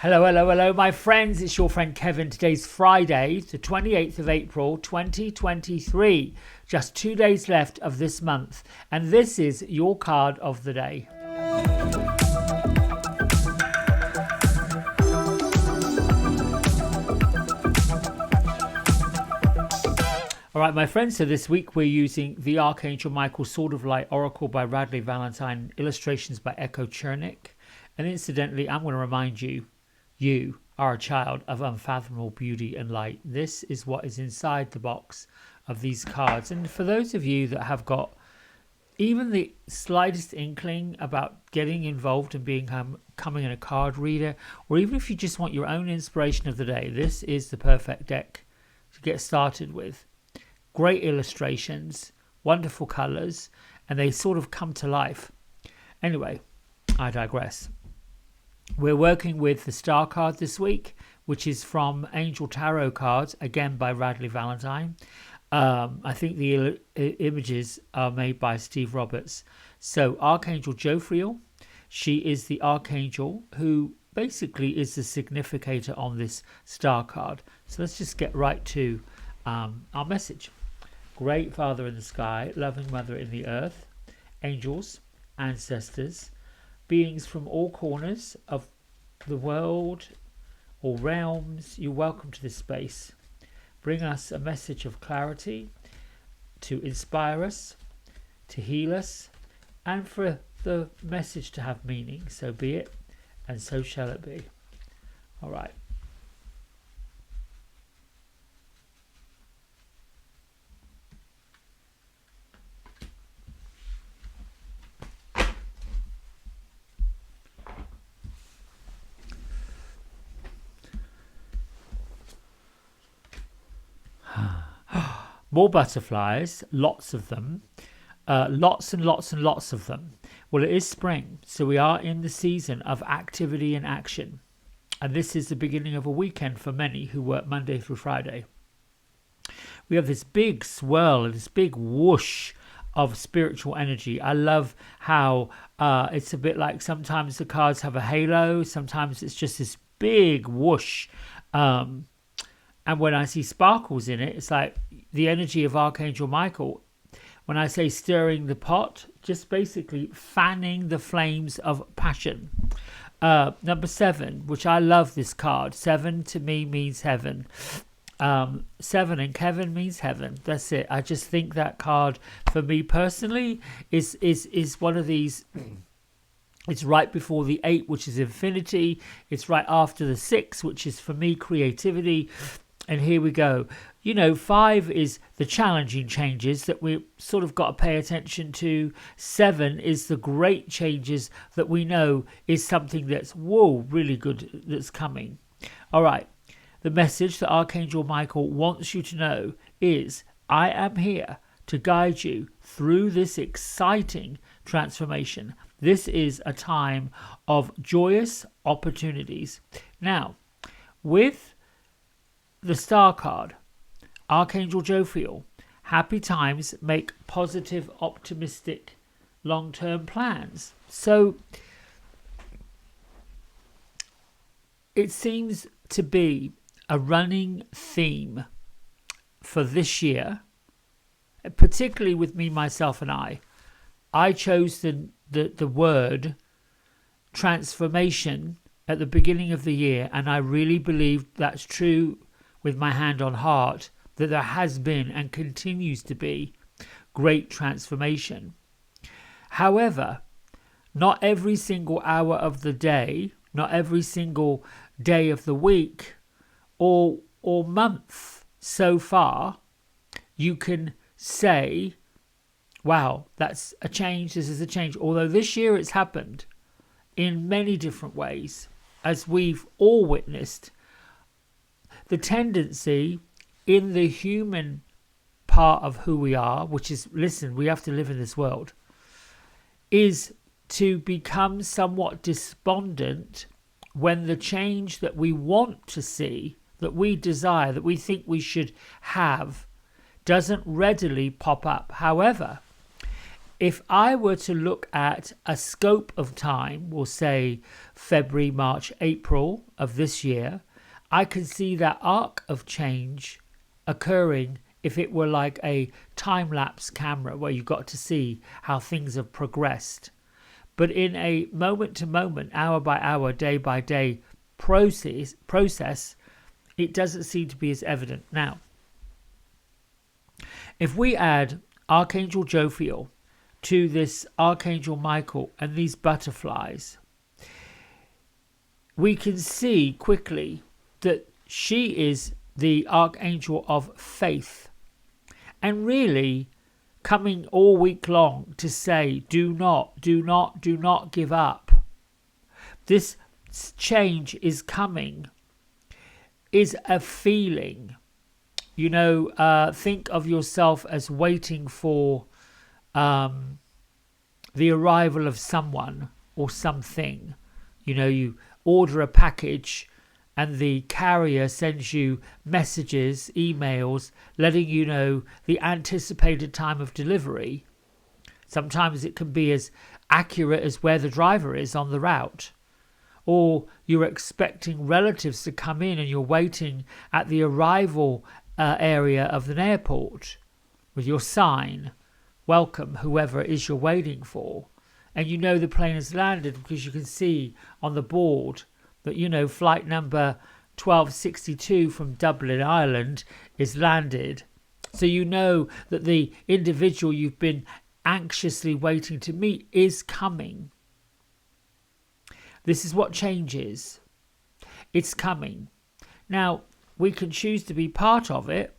Hello, hello, hello, my friends. It's your friend Kevin. Today's Friday, the 28th of April, 2023. Just 2 days left of this month. And this is your card of the day. All right, my friends, so this week we're using the Archangel Michael Sword of Light Oracle by Radley Valentine, illustrations by Echo Chernik. And incidentally, I'm going to remind you, you are a child of unfathomable beauty and light. This is what is inside the box of these cards. And for those of you that have got even the slightest inkling about getting involved and becoming a card reader, or even if you just want your own inspiration of the day, this is the perfect deck to get started with. Great illustrations, wonderful colors, and they sort of come to life. Anyway, I digress. We're working with the Star card this week, which is from Angel Tarot Cards, again by Radley Valentine. I think the images are made by Steve Roberts. So Archangel Jophiel, she is the Archangel who basically is the significator on this Star card. So let's just get right to our message. Great Father in the sky, loving Mother in the earth, angels, ancestors, beings from all corners of the world or realms, you're welcome to this space. Bring us a message of clarity to inspire us, to heal us, and for the message to have meaning. So be it, and so shall it be. All right. More butterflies, lots of them, lots and lots and lots of them. Well, it is spring, so we are in the season of activity and action. And this is the beginning of a weekend for many who work Monday through Friday. We have this big swirl, this big whoosh of spiritual energy. I love how it's a bit like sometimes the cards have a halo, sometimes it's just this big whoosh. And when I see sparkles in it, it's like the energy of Archangel Michael. When I say stirring the pot, just basically fanning the flames of passion. Number 7, which I love this card. 7 to me means heaven. 7 and Kevin means heaven. That's it. I just think that card, for me personally, is one of these. It's right before the 8, which is infinity. It's right after the 6, which is for me creativity. And here we go. 5 is the challenging changes that we sort of got to pay attention to. 7 is the great changes that we know is something that's, really good that's coming. All right. The message that Archangel Michael wants you to know is, I am here to guide you through this exciting transformation. This is a time of joyous opportunities. Now, with the Star card, Archangel Jophiel, happy times make positive, optimistic, long-term plans. So it seems to be a running theme for this year, particularly with me, myself, and I. I chose the word transformation at the beginning of the year, and I really believe that's true with my hand on heart, that there has been and continues to be great transformation. However, not every single hour of the day, not every single day of the week or month so far, you can say, wow, that's a change, this is a change. Although this year it's happened in many different ways, as we've all witnessed. The tendency in the human part of who we are, which is, listen, we have to live in this world, is to become somewhat despondent when the change that we want to see, that we desire, that we think we should have, doesn't readily pop up. However, if I were to look at a scope of time, we'll say February, March, April of this year, I can see that arc of change occurring if it were like a time-lapse camera where you got to see how things have progressed. But in a moment-to-moment, hour-by-hour, day-by-day process, it doesn't seem to be as evident. Now, if we add Archangel Jophiel to this Archangel Michael and these butterflies, we can see quickly that she is the Archangel of faith, and really coming all week long to say, do not give up. This change is coming, is a feeling. You know, think of yourself as waiting for the arrival of someone or something. You know, you order a package and the carrier sends you messages, emails, letting you know the anticipated time of delivery. Sometimes it can be as accurate as where the driver is on the route. Or you're expecting relatives to come in and you're waiting at the arrival area of an airport with your sign, welcome whoever it is you're waiting for. And you know the plane has landed because you can see on the board that, you know, flight number 1262 from Dublin, Ireland is landed. So you know that the individual you've been anxiously waiting to meet is coming. This is what change is. It's coming. Now, we can choose to be part of it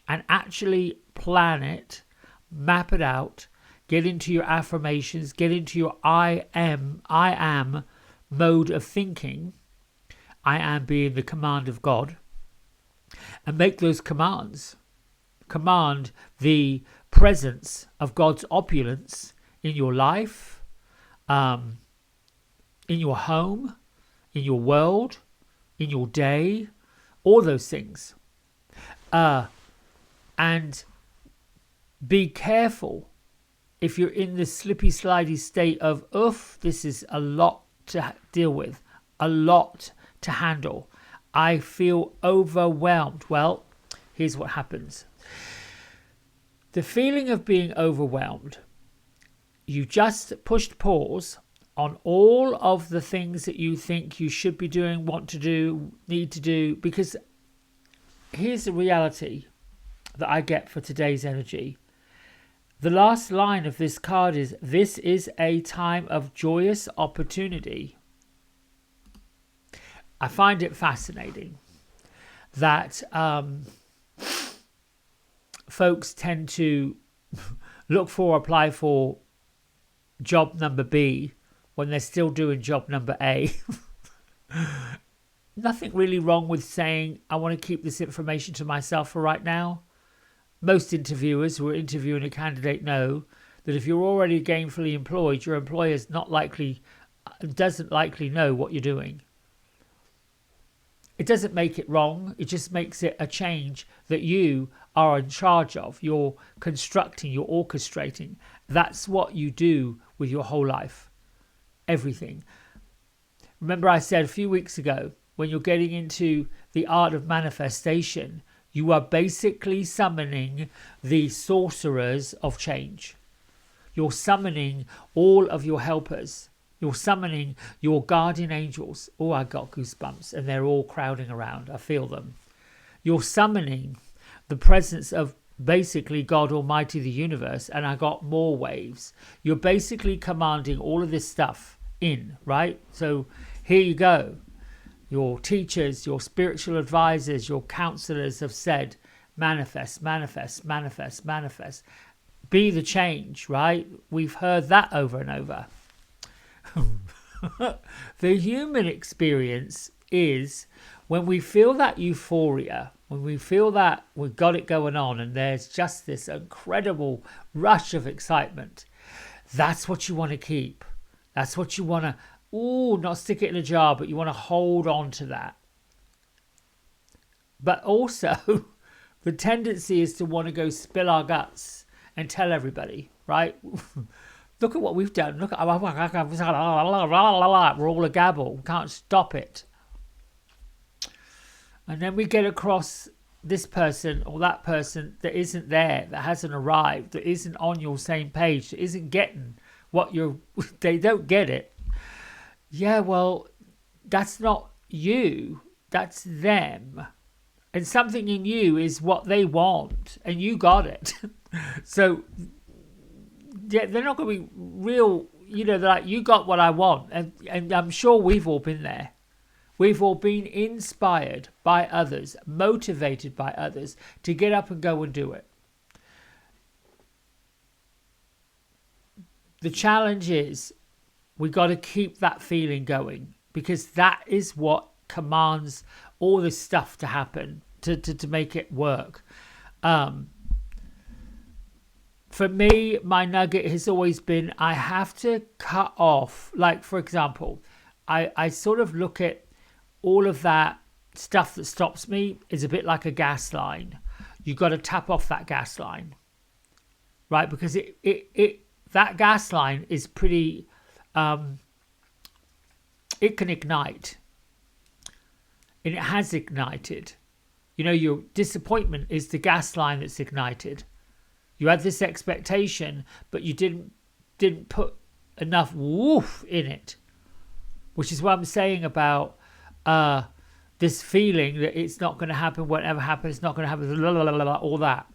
and actually plan it, map it out, get into your affirmations, get into your I am mode of thinking. I am being the command of God, and make those commands. Command the presence of God's opulence in your life, in your home, in your world, in your day, all those things. And be careful if you're in this slippy slidey state of, this is a lot to deal with, a lot to handle. I feel overwhelmed. Well, here's what happens. The feeling of being overwhelmed, you just pushed pause on all of the things that you think you should be doing, want to do, need to do, because here's the reality that I get for today's energy. The last line of this card is, this is a time of joyous opportunity. I find it fascinating that folks tend to apply for job number B when they're still doing job number A. Nothing really wrong with saying, I want to keep this information to myself for right now. Most interviewers who are interviewing a candidate know that if you're already gainfully employed, your employer doesn't likely know what you're doing. It doesn't make it wrong. It just makes it a change that you are in charge of. You're constructing, you're orchestrating. That's what you do with your whole life. Everything. Remember I said a few weeks ago, when you're getting into the art of manifestation, you are basically summoning the sorcerers of change. You're summoning all of your helpers. You're summoning your guardian angels. Oh, I got goosebumps, and they're all crowding around. I feel them. You're summoning the presence of basically God Almighty, the universe, and I got more waves. You're basically commanding all of this stuff in, right? So here you go. Your teachers, your spiritual advisors, your counselors have said, manifest, manifest, manifest, manifest. Be the change, right? We've heard that over and over. The human experience is when we feel that euphoria, when we feel that we've got it going on and there's just this incredible rush of excitement. That's what you want to keep. That's what you want to, not stick it in a jar, but you want to hold on to that. But also, the tendency is to want to go spill our guts and tell everybody, right? Look at what we've done. Look at we're all a gabble. We can't stop it. And then we get across this person or that person that isn't there, that hasn't arrived, that isn't on your same page, that isn't getting what you're. They don't get it. Yeah, well, that's not you. That's them. And something in you is what they want, and you got it. So yeah, they're not going to be real, they're like, you got what I want. And I'm sure we've all been there. We've all been inspired by others, motivated by others to get up and go and do it. The challenge is we got to keep that feeling going, because that is what commands all this stuff to happen, to make it work. For me, my nugget has always been, I have to cut off, like, for example, I sort of look at all of that stuff that stops me is a bit like a gas line. You got to tap off that gas line, right? Because that gas line is pretty, it can ignite, and it has ignited. Your disappointment is the gas line that's ignited. You had this expectation, but you didn't put enough woof in it, which is what I'm saying about this feeling that it's not going to happen, whatever happens, it's not going to happen, blah, blah, blah, blah, all that.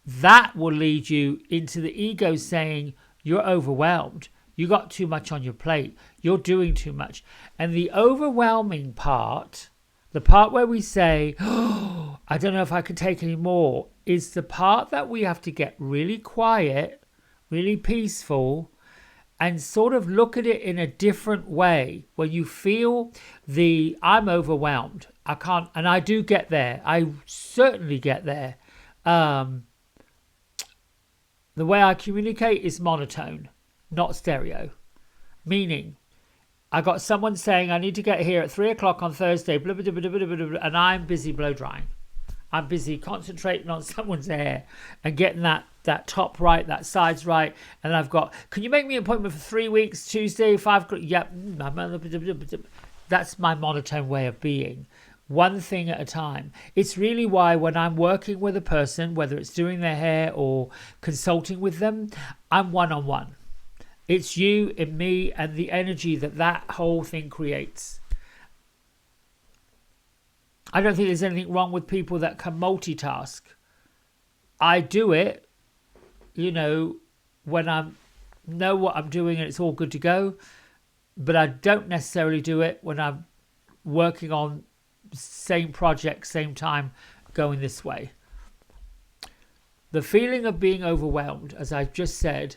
That will lead you into the ego saying you're overwhelmed. You got too much on your plate. You're doing too much. And the overwhelming part, the part where we say, oh, I don't know if I can take any more, is the part that we have to get really quiet, really peaceful, and sort of look at it in a different way. When you feel I'm overwhelmed, I can't, and I do get there. I certainly get there. The way I communicate is monotone, not stereo. Meaning, I got someone saying I need to get here at 3:00 on Thursday, blah, blah, blah, blah, blah, blah, blah, and I'm busy blow drying. I'm busy concentrating on someone's hair and getting that top right, that sides right. And I've got, can you make me an appointment for 3 weeks, Tuesday, 5 o'clock? Yep. That's my monotone way of being. One thing at a time. It's really why when I'm working with a person, whether it's doing their hair or consulting with them, I'm one-on-one. It's you and me and the energy that whole thing creates. I don't think there's anything wrong with people that can multitask. I do it, when I know what I'm doing and it's all good to go. But I don't necessarily do it when I'm working on same project, same time, going this way. The feeling of being overwhelmed, as I've just said,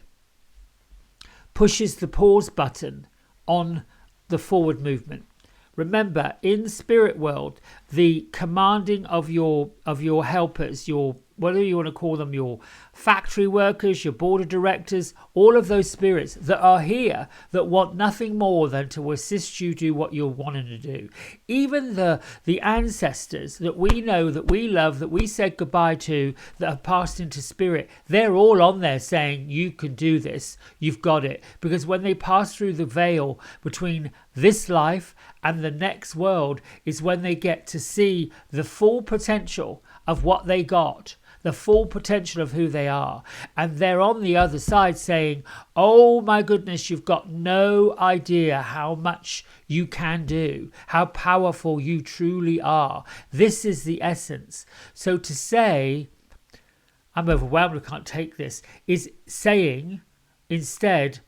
pushes the pause button on the forward movement. Remember, in the spirit world, the commanding of your helpers, your, whatever you want to call them, your factory workers, your board of directors, all of those spirits that are here that want nothing more than to assist you do what you're wanting to do. Even the ancestors that we know, that we love, that we said goodbye to, that have passed into spirit, they're all on there saying, you can do this, you've got it. Because when they pass through the veil between this life and the next world is when they get to see the full potential of what they got, the full potential of who they are. And they're on the other side saying, oh my goodness, you've got no idea how much you can do, how powerful you truly are. This is the essence. So to say, I'm overwhelmed, I can't take this, is saying instead,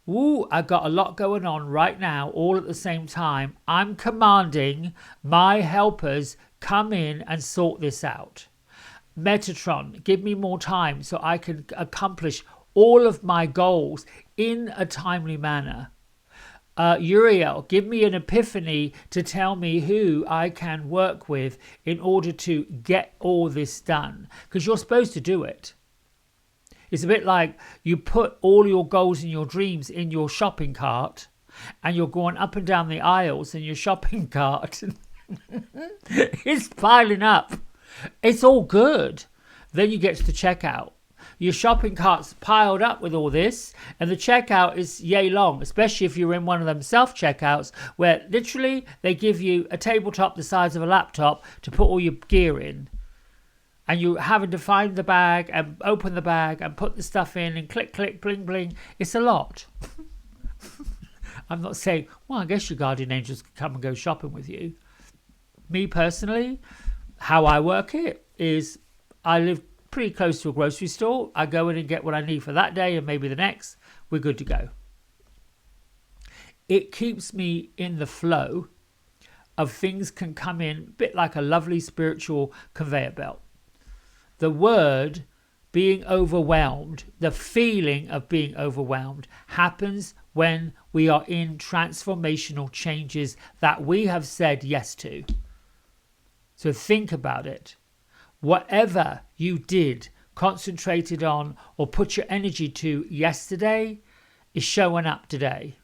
ooh, I got a lot going on right now, all at the same time. I'm commanding my helpers, come in and sort this out. Metatron, give me more time so I can accomplish all of my goals in a timely manner. Uriel, give me an epiphany to tell me who I can work with in order to get all this done. Because you're supposed to do it. It's a bit like you put all your goals and your dreams in your shopping cart and you're going up and down the aisles in your shopping cart. It's piling up. It's all good. Then you get to the checkout. your shopping cart's piled up with all this, and the checkout is yay long, especially if you're in one of them self-checkouts where literally they give you a tabletop the size of a laptop to put all your gear in. And you're having to find the bag and open the bag and put the stuff in and click, click, bling, bling. It's a lot. I'm not saying, well, I guess your guardian angels can come and go shopping with you. Me personally, how I work it is I live pretty close to a grocery store. I go in and get what I need for that day and maybe the next. We're good to go. It keeps me in the flow of things can come in a bit like a lovely spiritual conveyor belt. The word being overwhelmed, the feeling of being overwhelmed happens when we are in transformational changes that we have said yes to. So think about it. Whatever you did, concentrated on, or put your energy to yesterday is showing up today.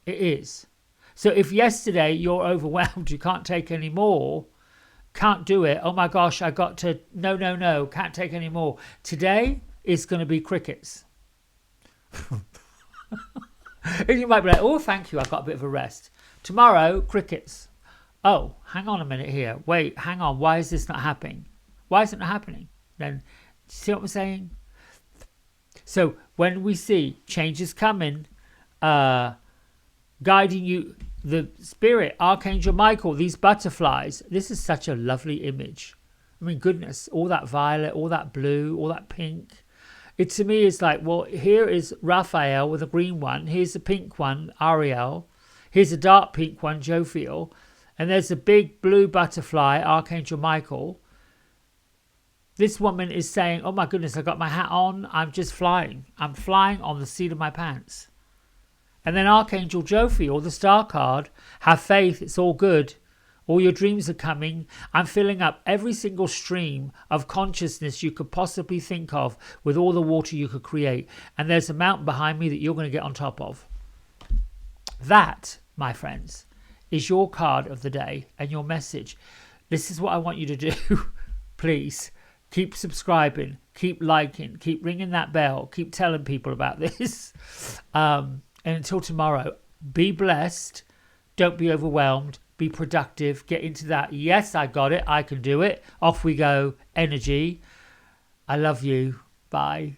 It is. So if yesterday you're overwhelmed, you can't take any more, can't do it, oh my gosh, I got to, no, can't take any more. Today is going to be crickets. And you might be like, oh, thank you, I got a bit of a rest. Tomorrow, crickets. Oh, hang on a minute here. Wait, hang on. Why is this not happening? Why is it not happening? Then, see what I'm saying? So when we see changes coming, guiding you, the spirit, Archangel Michael, these butterflies, this is such a lovely image. I mean, goodness, all that violet, all that blue, all that pink. It to me is like, well, here is Raphael with a green one. Here's a pink one, Ariel. Here's a dark pink one, Jophiel. And there's a big blue butterfly, Archangel Michael. This woman is saying, oh my goodness, I got my hat on. I'm just flying. I'm flying on the seat of my pants. And then Archangel Jophiel, the star card, have faith, it's all good. All your dreams are coming. I'm filling up every single stream of consciousness you could possibly think of with all the water you could create. And there's a mountain behind me that you're going to get on top of. That, my friends, is your card of the day and your message. This is what I want you to do. Please keep subscribing, keep liking, keep ringing that bell, keep telling people about this. And until tomorrow, be blessed. Don't be overwhelmed. Be productive. Get into that. Yes, I got it. I can do it. Off we go. Energy. I love you. Bye.